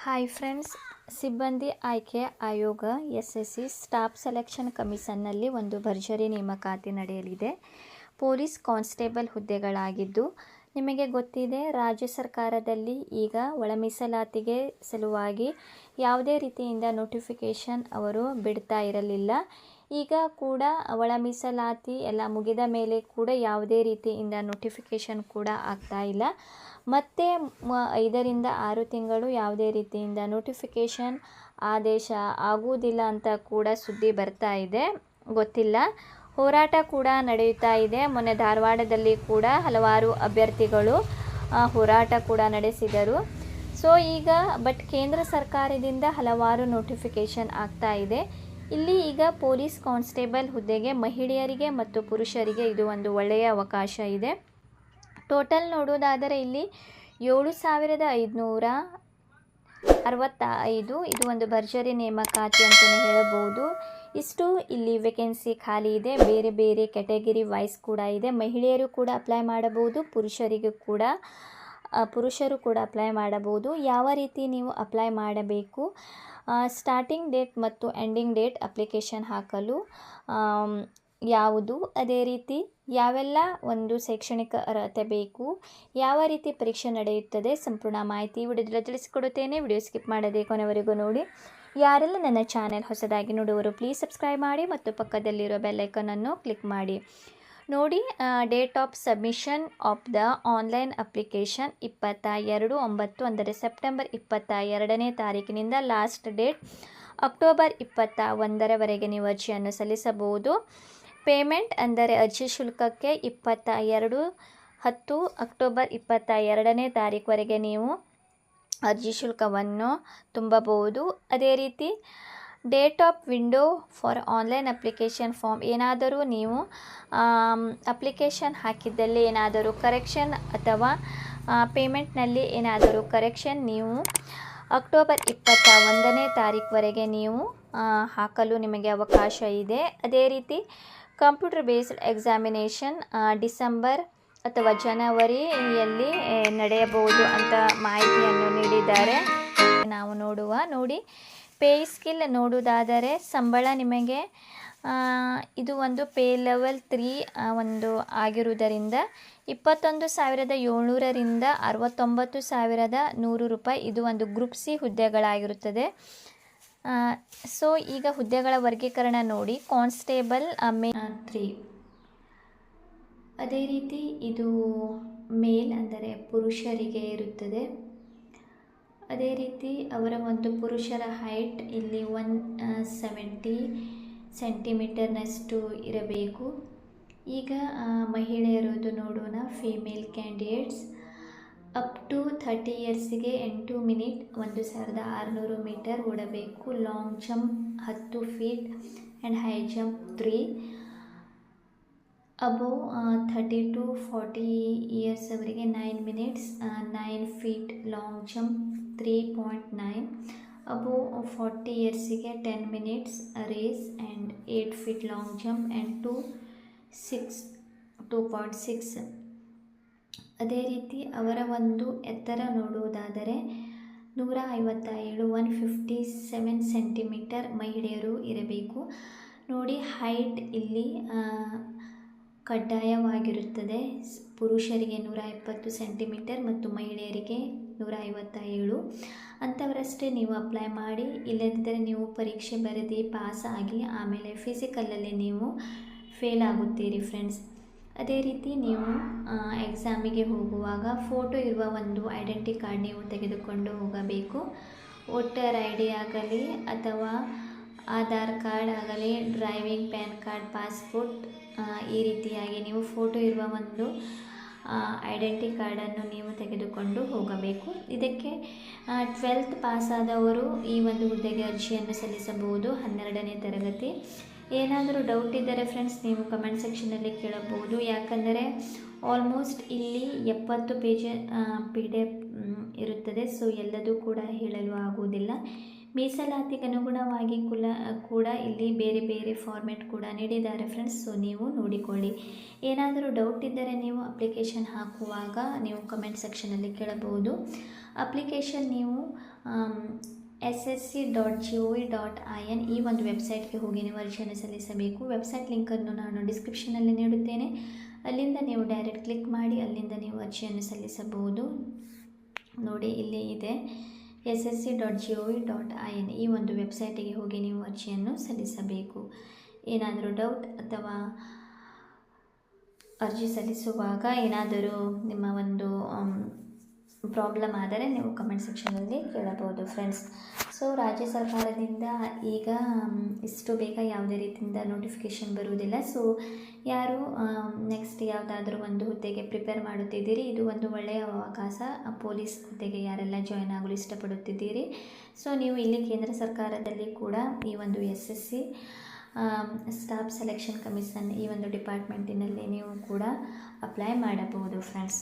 Hi friends, ಸಿಬ್ಬಂದಿ ಆಯ್ಕೆ ಆಯೋಗ SSC ಸ್ಟಾಫ್ ಸೆಲೆಕ್ಷನ್ ಕಮಿಷನ್ನಲ್ಲಿ ಒಂದು ಭರ್ಜರಿ ನೇಮಕಾತಿ ನಡೆಯಲಿದೆ. ಪೊಲೀಸ್ ಕಾನ್ಸ್ಟೇಬಲ್ ಹುದ್ದೆಗಳಾಗಿದ್ದು, ನಿಮಗೆ ಗೊತ್ತಿದೆ ರಾಜ್ಯ ಸರ್ಕಾರದಲ್ಲಿ ಈಗ ಒಳ ಮೀಸಲಾತಿಗೆ ಸಲುವಾಗಿ ಯಾವುದೇ ರೀತಿಯಿಂದ ನೋಟಿಫಿಕೇಷನ್ ಅವರು ಬಿಡ್ತಾ ಇರಲಿಲ್ಲ. ಈಗ ಕೂಡ ಒಳ ಮೀಸಲಾತಿ ಎಲ್ಲ ಮುಗಿದ ಮೇಲೆ ಕೂಡ ಯಾವುದೇ ರೀತಿಯಿಂದ ನೋಟಿಫಿಕೇಷನ್ ಕೂಡ ಆಗ್ತಾ ಇಲ್ಲ. ಮತ್ತೆ 5 ರಿಂದ 6 ತಿಂಗಳು ಯಾವುದೇ ರೀತಿಯಿಂದ ನೋಟಿಫಿಕೇಷನ್ ಆದೇಶ ಆಗುವುದಿಲ್ಲ ಅಂತ ಕೂಡ ಸುದ್ದಿ ಬರ್ತಾ ಇದೆ. ಗೊತ್ತಿಲ್ಲ. ಹೋರಾಟ ಕೂಡ ನಡೆಯುತ್ತಾ ಇದೆ. ಮೊನ್ನೆ ಧಾರವಾಡದಲ್ಲಿ ಕೂಡ ಹಲವಾರು ಅಭ್ಯರ್ಥಿಗಳು ಹೋರಾಟ ಕೂಡ ನಡೆಸಿದರು. ಸೊ ಈಗ ಕೇಂದ್ರ ಸರ್ಕಾರದಿಂದ ಹಲವಾರು ನೋಟಿಫಿಕೇಷನ್ ಆಗ್ತಾ ಇದೆ. ಇಲ್ಲಿ ಈಗ ಪೊಲೀಸ್ ಕಾನ್ಸ್ಟೇಬಲ್ ಹುದ್ದೆಗೆ ಮಹಿಳೆಯರಿಗೆ ಮತ್ತು ಪುರುಷರಿಗೆ ಇದು ಒಂದು ಒಳ್ಳೆಯ ಅವಕಾಶ ಇದೆ. ಟೋಟಲ್ ನೋಡೋದಾದರೆ ಇಲ್ಲಿ 7,565 ಇದು ಒಂದು ಭರ್ಜರಿ ನೇಮಕಾತಿ ಅಂತಲೇ ಹೇಳಬಹುದು. ಇಷ್ಟು ಇಲ್ಲಿ ವೇಕೆನ್ಸಿ ಖಾಲಿ ಇದೆ. ಬೇರೆ ಬೇರೆ ಕ್ಯಾಟಗರಿ ವೈಸ್ ಕೂಡ ಇದೆ. ಮಹಿಳೆಯರು ಕೂಡ ಅಪ್ಲೈ ಮಾಡಬಹುದು, ಪುರುಷರು ಕೂಡ ಅಪ್ಲೈ ಮಾಡಬಹುದು. ಯಾವ ರೀತಿ ನೀವು ಅಪ್ಲೈ ಮಾಡಬೇಕು, ಸ್ಟಾರ್ಟಿಂಗ್ ಡೇಟ್ ಮತ್ತು ಎಂಡಿಂಗ್ ಡೇಟ್ ಅಪ್ಲಿಕೇಶನ್ ಹಾಕಲು ಯಾವುದು, ಅದೇ ರೀತಿ ಯಾವೆಲ್ಲ ಒಂದು ಶೈಕ್ಷಣಿಕ ಅರ್ಹತೆ ಬೇಕು, ಯಾವ ರೀತಿ ಪರೀಕ್ಷೆ ನಡೆಯುತ್ತದೆ, ಸಂಪೂರ್ಣ ಮಾಹಿತಿ ವಿಡಿಯೋದಲ್ಲಿ ತಿಳಿಸಿಕೊಡುತ್ತೇನೆ. ವಿಡಿಯೋ ಸ್ಕಿಪ್ ಮಾಡದೆ ಕೊನೆವರೆಗೂ ನೋಡಿ. ಯಾರೆಲ್ಲ ನನ್ನ ಚಾನೆಲ್ ಹೊಸದಾಗಿ ನೋಡುವವರು ಪ್ಲೀಸ್ ಸಬ್ಸ್ಕ್ರೈಬ್ ಮಾಡಿ ಮತ್ತು ಪಕ್ಕದಲ್ಲಿರೋ ಬೆಲ್ ಐಕಾನನ್ನು ಕ್ಲಿಕ್ ಮಾಡಿ. ನೋಡಿ, date of submission of the online application 22/9 ಅಂದರೆ ಸೆಪ್ಟೆಂಬರ್ 22ನೇ ತಾರೀಕಿನಿಂದ ಲಾಸ್ಟ್ ಡೇಟ್ ಅಕ್ಟೋಬರ್ 21ರವರೆಗೆ ನೀವು ಅರ್ಜಿಯನ್ನು ಸಲ್ಲಿಸಬಹುದು. ಪೇಮೆಂಟ್ ಅಂದರೆ ಅರ್ಜಿ ಶುಲ್ಕಕ್ಕೆ 22/10 ಅಕ್ಟೋಬರ್ 22ನೇ ತಾರೀಕುವರೆಗೆ ನೀವು ಅರ್ಜಿ ಶುಲ್ಕವನ್ನು ತುಂಬಬಹುದು. ಅದೇ ರೀತಿ date of window for online application form, ಏನಾದರೂ ನೀವು ಅಪ್ಲಿಕೇಶನ್ ಹಾಕಿದ್ದಲ್ಲಿ ಏನಾದರೂ ಕರೆಕ್ಷನ್ ಅಥವಾ ಪೇಮೆಂಟ್ನಲ್ಲಿ ಏನಾದರೂ ಕರೆಕ್ಷನ್ ನೀವು ಅಕ್ಟೋಬರ್ 21ನೇ ತಾರೀಕುವರೆಗೆ ನೀವು ಹಾಕಲು ನಿಮಗೆ ಅವಕಾಶ ಇದೆ. ಅದೇ ರೀತಿ ಕಂಪ್ಯೂಟರ್ ಬೇಸ್ಡ್ ಎಕ್ಸಾಮಿನೇಷನ್ ಡಿಸೆಂಬರ್ ಅಥವಾ ಜನವರಿಯಲ್ಲಿ ನಡೆಯಬಹುದು ಅಂತ ಮಾಹಿತಿಯನ್ನು ನೀಡಿದ್ದಾರೆ. ನಾವು ನೋಡಿ ಪೇ ಸ್ಕಿಲ್ ನೋಡುವುದಾದರೆ ಸಂಬಳ ನಿಮಗೆ ಇದು ಒಂದು ಪೇ ಲೆವೆಲ್ 3 ಒಂದು ಆಗಿರುವುದರಿಂದ 21,700ರಿಂದ 69,100 ರೂಪಾಯಿ. ಇದು ಒಂದು ಗ್ರೂಪ್ ಸಿ ಹುದ್ದೆಗಳಾಗಿರುತ್ತದೆ. ಸೊ ಈಗ ಹುದ್ದೆಗಳ ವರ್ಗೀಕರಣ ನೋಡಿ. ಕಾನ್ಸ್ಟೇಬಲ್ 3, ಅದೇ ರೀತಿ ಇದು ಮೇಲ್ ಅಂದರೆ ಪುರುಷರಿಗೆ ಇರುತ್ತದೆ. ಅದೇ ರೀತಿ ಅವರ ಒಂದು ಪುರುಷರ ಹೈಟ್ ಇಲ್ಲಿ 170 ಸೆಂಟಿಮೀಟರ್ನಷ್ಟು ಇರಬೇಕು. ಈಗ ಮಹಿಳೆಯರದು ನೋಡೋಣ. ಫೀಮೇಲ್ ಕ್ಯಾಂಡಿಡೇಟ್ಸ್ ಅಪ್ ಟು 30 ಇಯರ್ಸಿಗೆ 8 ಮಿನಿಟ್ 1,600 ಮೀಟರ್ ಓಡಬೇಕು. Long jump 10 feet and high jump 3. Above 30 to 40 years ಅವರಿಗೆ 9 minutes 9 feet long jump 3.9. Above 40 ಇಯರ್ಸಿಗೆ 10 minutes race and 8 feet long jump and 2.6. ಅದೇ ರೀತಿ ಅವರ ಒಂದು ಎತ್ತರ ನೋಡುವುದಾದರೆ 157 157 ಸೆಂಟಿಮೀಟರ್ ಮಹಿಳೆಯರು ಇರಬೇಕು. ನೋಡಿ, ಹೈಟ್ ಇಲ್ಲಿ ಕಡ್ಡಾಯವಾಗಿರುತ್ತದೆ. ಪುರುಷರಿಗೆ 170 ಸೆಂಟಿಮೀಟರ್ ಮತ್ತು ಮಹಿಳೆಯರಿಗೆ 157. ಅಂಥವರಷ್ಟೇ ನೀವು ಅಪ್ಲೈ ಮಾಡಿ. ಇಲ್ಲದಿದ್ದರೆ ನೀವು ಪರೀಕ್ಷೆ ಬರೆದು ಪಾಸ್ ಆಗಿ ಆಮೇಲೆ ಫಿಸಿಕಲಲ್ಲಿ ನೀವು ಫೇಲ್ ಆಗುತ್ತೀರಿ ಫ್ರೆಂಡ್ಸ್. ಅದೇ ರೀತಿ ನೀವು ಎಕ್ಸಾಮಿಗೆ ಹೋಗುವಾಗ ಫೋಟೋ ಇರುವ ಒಂದು ಐಡೆಂಟಿ ಕಾರ್ಡ್ ನೀವು ತೆಗೆದುಕೊಂಡು ಹೋಗಬೇಕು. ವೋಟರ್ ID ಆಗಲಿ ಅಥವಾ ಆಧಾರ್ ಕಾರ್ಡ್ ಆಗಲಿ, ಡ್ರೈವಿಂಗ್ ಪ್ಯಾನ್ ಕಾರ್ಡ್, ಪಾಸ್ಪೋರ್ಟ್, ಈ ರೀತಿಯಾಗಿ ನೀವು ಫೋಟೋ ಇರುವ ಒಂದು ಐಡೆಂಟಿ ಕಾರ್ಡನ್ನು ನೀವು ತೆಗೆದುಕೊಂಡು ಹೋಗಬೇಕು. ಇದಕ್ಕೆ 12th ಪಾಸಾದವರು ಈ ಒಂದು ಹುದ್ದೆಗೆ ಅರ್ಜಿಯನ್ನು ಸಲ್ಲಿಸಬಹುದು. 12ನೇ ತರಗತಿ. ಏನಾದರೂ ಡೌಟ್ ಇದ್ದರೆ ಫ್ರೆಂಡ್ಸ್ ನೀವು ಕಮೆಂಟ್ ಸೆಕ್ಷನಲ್ಲಿ ಕೇಳಬಹುದು. ಯಾಕಂದರೆ ಆಲ್ಮೋಸ್ಟ್ ಇಲ್ಲಿ 70 ಪೇಜ್ PDF ಇರುತ್ತದೆ. ಸೊ ಎಲ್ಲದೂ ಕೂಡ ಹೇಳಲು ಆಗುವುದಿಲ್ಲ. ಮೀಸಲಾತಿಗೆ ಅನುಗುಣವಾಗಿ ಕೂಡ ಇಲ್ಲಿ ಬೇರೆ ಬೇರೆ ಫಾರ್ಮೆಟ್ ಕೂಡ ನೀಡಿದ್ದಾರೆ ಫ್ರೆಂಡ್ಸ್. ಸೊ ನೀವು ನೋಡಿಕೊಳ್ಳಿ. ಏನಾದರೂ ಡೌಟ್ ಇದ್ದರೆ ನೀವು ಅಪ್ಲಿಕೇಶನ್ ಹಾಕುವಾಗ ನೀವು ಕಮೆಂಟ್ ಸೆಕ್ಷನಲ್ಲಿ ಕೇಳಬಹುದು. ಅಪ್ಲಿಕೇಶನ್ ನೀವು ssc.gov.in ಈ ಒಂದು ವೆಬ್ಸೈಟ್ಗೆ ಹೋಗಿ ನೀವು ಅರ್ಜಿಯನ್ನು ಸಲ್ಲಿಸಬೇಕು. ವೆಬ್ಸೈಟ್ ಲಿಂಕನ್ನು ನಾನು ಡಿಸ್ಕ್ರಿಪ್ಷನಲ್ಲಿ ನೀಡುತ್ತೇನೆ. ಅಲ್ಲಿಂದ ನೀವು ಡೈರೆಕ್ಟ್ ಕ್ಲಿಕ್ ಮಾಡಿ ಅಲ್ಲಿಂದ ನೀವು ಅರ್ಜಿಯನ್ನು ಸಲ್ಲಿಸಬಹುದು. ನೋಡಿ ಇಲ್ಲಿ ಇದೆ ssc.gov.in ಈ ಒಂದು ವೆಬ್ಸೈಟಿಗೆ ಹೋಗಿ ನೀವು ಅರ್ಜಿಯನ್ನು ಸಲ್ಲಿಸಬೇಕು. ಏನಾದರೂ ಡೌಟ್ ಅಥವಾ ಅರ್ಜಿ ಸಲ್ಲಿಸುವಾಗ ಏನಾದರೂ ನಿಮ್ಮ ಒಂದು ಪ್ರಾಬ್ಲಮ್ ಆದರೆ ನೀವು ಕಮೆಂಟ್ ಸೆಕ್ಷನಲ್ಲಿ ಕೇಳಬಹುದು ಫ್ರೆಂಡ್ಸ್. ಸೊ ರಾಜ್ಯ ಸರ್ಕಾರದಿಂದ ಈಗ ಇಷ್ಟು ಬೇಗ ಯಾವುದೇ ರೀತಿಯಿಂದ ನೋಟಿಫಿಕೇಷನ್ ಬರುವುದಿಲ್ಲ. ಸೊ ಯಾರು ನೆಕ್ಸ್ಟ್ ಯಾವುದಾದ್ರೂ ಒಂದು ಹುದ್ದೆಗೆ ಪ್ರಿಪೇರ್ ಮಾಡುತ್ತಿದ್ದೀರಿ, ಇದು ಒಂದು ಒಳ್ಳೆಯ ಅವಕಾಶ. ಪೊಲೀಸ್ ಹುದ್ದೆಗೆ ಯಾರೆಲ್ಲ ಜಾಯ್ನ್ ಆಗಲು ಇಷ್ಟಪಡುತ್ತಿದ್ದೀರಿ, ಸೊ ನೀವು ಇಲ್ಲಿ ಕೇಂದ್ರ ಸರ್ಕಾರದಲ್ಲಿ ಕೂಡ ಈ ಒಂದು SSC ಸ್ಟಾಫ್ ಸೆಲೆಕ್ಷನ್ ಕಮಿಷನ್ ಈ ಒಂದು ಡಿಪಾರ್ಟ್ಮೆಂಟಿನಲ್ಲಿ ನೀವು ಕೂಡ ಅಪ್ಲೈ ಮಾಡಬಹುದು ಫ್ರೆಂಡ್ಸ್.